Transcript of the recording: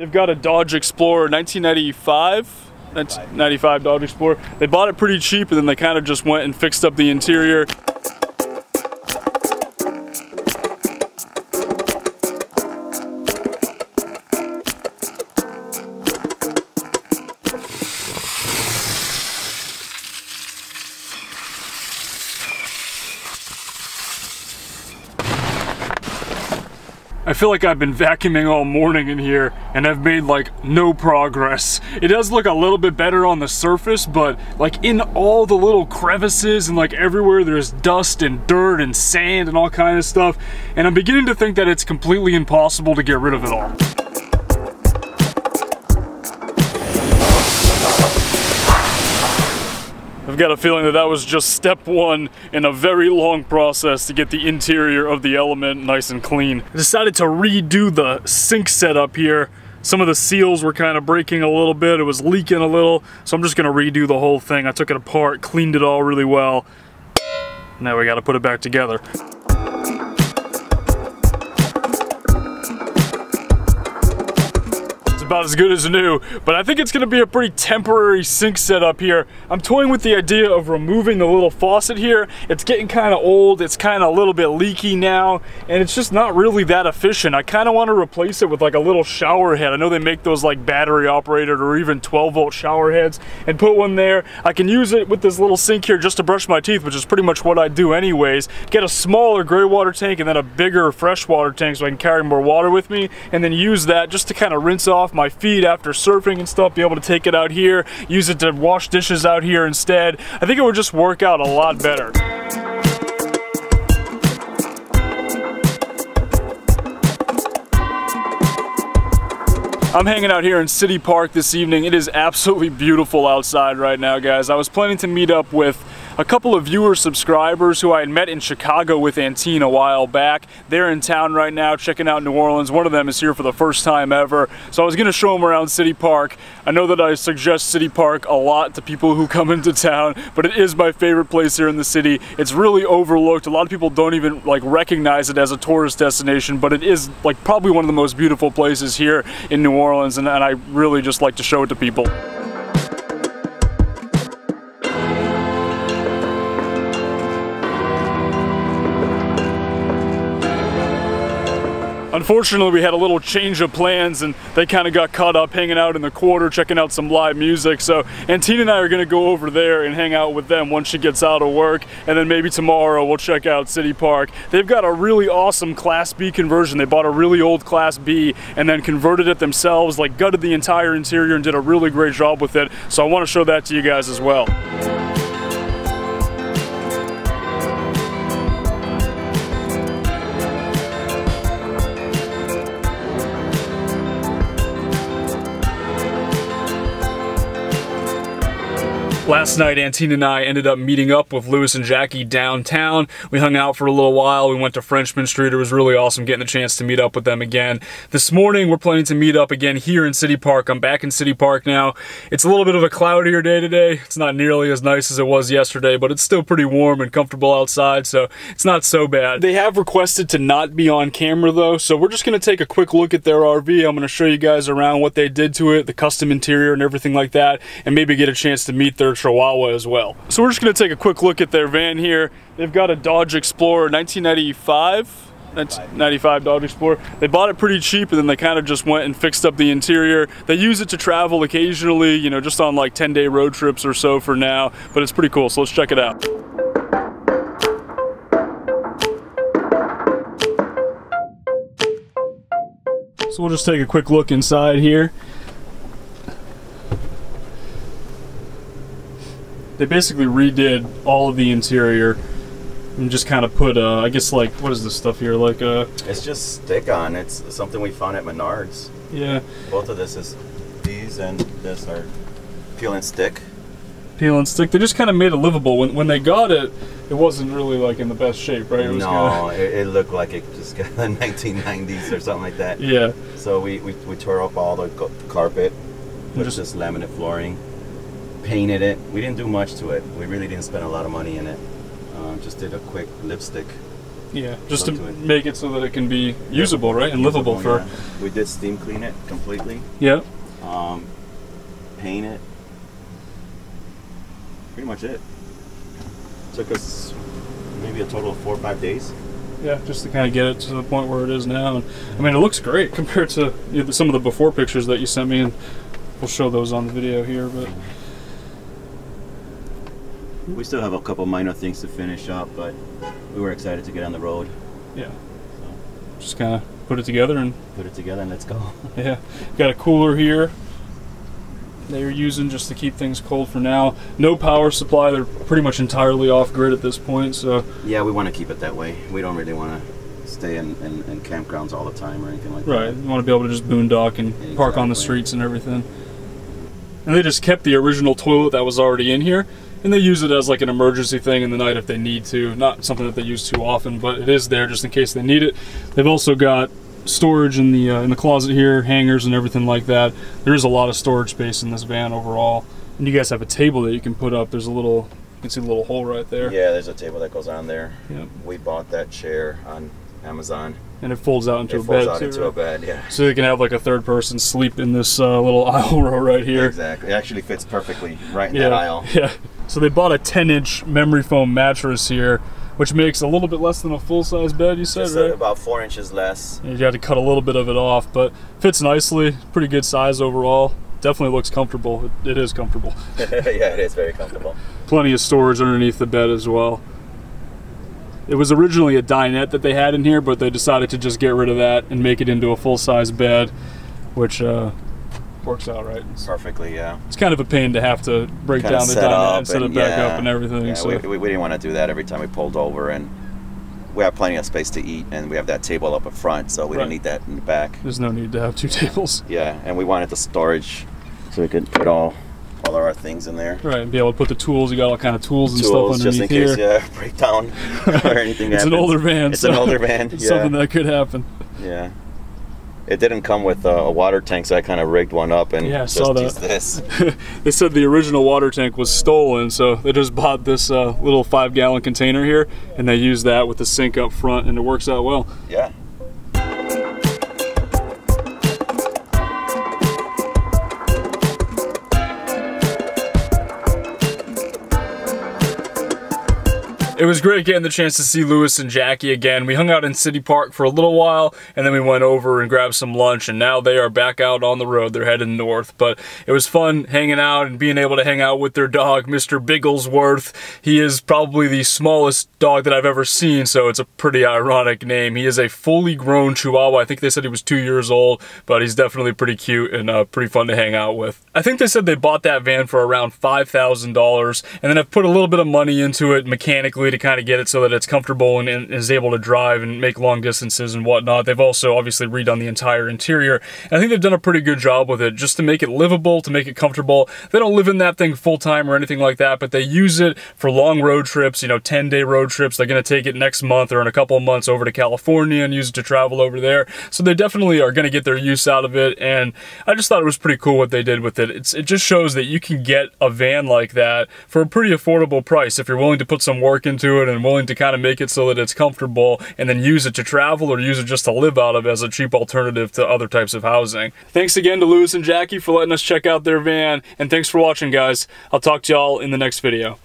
They've got a Dodge Explorer 1995 Dodge Explorer. They bought it pretty cheap and then they kind of just went and fixed up the interior. I feel like I've been vacuuming all morning in here and I've made like no progress. It does look a little bit better on the surface, but like in all the little crevices and like everywhere there's dust and dirt and sand and all kind of stuff, and I'm beginning to think that it's completely impossible to get rid of it all. I've got a feeling that that was just step one in a very long process to get the interior of the Element nice and clean. I decided to redo the sink setup here. Some of the seals were kind of breaking a little bit, it was leaking a little, so I'm just gonna redo the whole thing. I took it apart, cleaned it all really well. Now we gotta put it back together. About as good as new, but I think it's going to be a pretty temporary sink setup here. I'm toying with the idea of removing the little faucet here. It's getting kind of old, it's kind of a little bit leaky now, and it's just not really that efficient. I kind of want to replace it with like a little shower head. I know they make those like battery operated or even 12-volt shower heads, and put one there. I can use it with this little sink here just to brush my teeth, which is pretty much what I do anyways. Get a smaller gray water tank and then a bigger freshwater tank so I can carry more water with me, and then use that just to kind of rinse off my feet after surfing and stuff, be able to take it out here, use it to wash dishes out here instead. I think it would just work out a lot better. I'm hanging out here in City Park this evening. It is absolutely beautiful outside right now, guys. I was planning to meet up with a couple of viewer subscribers who I had met in Chicago with Antine a while back. They're in town right now checking out New Orleans. One of them is here for the first time ever. So I was gonna show them around City Park. I know that I suggest City Park a lot to people who come into town, but it is my favorite place here in the city. It's really overlooked. A lot of people don't even like recognize it as a tourist destination, but it is like probably one of the most beautiful places here in New Orleans, and I really just like to show it to people. Unfortunately, we had a little change of plans and they kind of got caught up hanging out in the quarter, checking out some live music. So Antine and I are going to go over there and hang out with them once she gets out of work. And then maybe tomorrow we'll check out City Park. They've got a really awesome Class B conversion. They bought a really old Class B and then converted it themselves, like gutted the entire interior and did a really great job with it. So I want to show that to you guys as well. Last night, Antine and I ended up meeting up with Lewis and Jackie downtown. We hung out for a little while. We went to Frenchman Street. It was really awesome getting the chance to meet up with them again. This morning, we're planning to meet up again here in City Park. I'm back in City Park now. It's a little bit of a cloudier day today. It's not nearly as nice as it was yesterday, but it's still pretty warm and comfortable outside, so it's not so bad. They have requested to not be on camera though, so we're just gonna take a quick look at their RV. I'm gonna show you guys around what they did to it, the custom interior and everything like that, and maybe get a chance to meet their Chihuahua as well. So we're just going to take a quick look at their van here. They've got a Dodge Explorer 1995 Dodge Explorer. They bought it pretty cheap and then they kind of just went and fixed up the interior. They use it to travel occasionally, you know, just on like 10-day road trips or so for now, but it's pretty cool, so let's check it out. So we'll just take a quick look inside here. They basically redid all of the interior and just kind of put, I guess, like, what is this stuff here? Like, it's just stick-on. It's something we found at Menards. Yeah. Both of these and this are peel and stick. Peel and stick. They just kind of made it livable. When they got it, it wasn't really like in the best shape, right? It was it looked like it just got the 1990s or something like that. Yeah. So we tore up all the carpet, put just laminate flooring. Painted it. We didn't do much to it. We really didn't spend a lot of money in it. Just did a quick lipstick Yeah, just to make it so that it can be usable, right, and livable for. Yeah. We did steam clean it completely. Yeah. Paint it. Pretty much it. Took us maybe a total of 4 or 5 days. Yeah, just to kind of get it to the point where it is now. And I mean, it looks great compared to some of the before pictures that you sent me, and we'll show those on the video here. But we still have a couple minor things to finish up, but we were excited to get on the road. Yeah. So just kind of put it together and let's go. Yeah. Got a cooler here they're using just to keep things cold for now. No power supply. They're pretty much entirely off grid at this point. So yeah, we want to keep it that way. We don't really want to stay in campgrounds all the time or anything like that. Right. You want to be able to just boondock and park on the streets and everything. And they just kept the original toilet that was already in here, and they use it as like an emergency thing in the night if they need to. Not something that they use too often, but it is there just in case they need it. They've also got storage in the closet here, hangers and everything like that. There is a lot of storage space in this van overall. And you guys have a table that you can put up. There's a little, you can see a little hole right there. Yeah, there's a table that goes on there. Yep. We bought that chair on Amazon. And it folds out into a bed. It folds out into a bed, yeah. So you can have like a third person sleep in this little aisle row right here. Exactly. It actually fits perfectly right in that aisle. Yeah. So they bought a 10-inch memory foam mattress here, which makes a little bit less than a full-size bed, you said, right? About 4 inches less. You had to cut a little bit of it off, but fits nicely. Pretty good size overall. Definitely looks comfortable. It is comfortable. Yeah, it is very comfortable. Plenty of storage underneath the bed as well. It was originally a dinette that they had in here, but they decided to just get rid of that and make it into a full-size bed, which works out right. Perfectly, yeah. It's kind of a pain to have to break down the dinette and set it back up and everything. Yeah, so we didn't want to do that every time we pulled over, and we have plenty of space to eat, and we have that table up in front, so we don't need that in the back. There's no need to have two tables. Yeah, and we wanted the storage so we could put all of our things in there. Right, and be able to put the tools. You got all kind of tools and stuff underneath just in case, here. Breakdown or anything It's happens. an older van. It's an older van, It's something that could happen. Yeah. It didn't come with a water tank, so I kind of rigged one up and just used this. They said the original water tank was stolen, so they just bought this little 5-gallon container here, and they use that with the sink up front, and it works out well. Yeah. It was great getting the chance to see Lewis and Jackie again. We hung out in City Park for a little while, and then we went over and grabbed some lunch, and now they are back out on the road. They're heading north, but it was fun hanging out and being able to hang out with their dog, Mr. Bigglesworth. He is probably the smallest dog that I've ever seen, so it's a pretty ironic name. He is a fully grown Chihuahua. I think they said he was 2 years old, but he's definitely pretty cute and pretty fun to hang out with. I think they said they bought that van for around $5,000, and then I've put a little bit of money into it mechanically to kind of get it so that it's comfortable and is able to drive and make long distances and whatnot. They've also obviously redone the entire interior, and I think they've done a pretty good job with it just to make it livable, to make it comfortable. They don't live in that thing full-time or anything like that, but they use it for long road trips, 10-day road trips. They're going to take it next month or in a couple of months over to California and use it to travel over there. So they definitely are going to get their use out of it, and I just thought it was pretty cool what they did with it. It just shows that you can get a van like that for a pretty affordable price if you're willing to put some work into it and willing to kind of make it so that it's comfortable and then use it to travel or use it just to live out of as a cheap alternative to other types of housing. Thanks again to Lewis and Jackie for letting us check out their van, and thanks for watching, guys. I'll talk to y'all in the next video.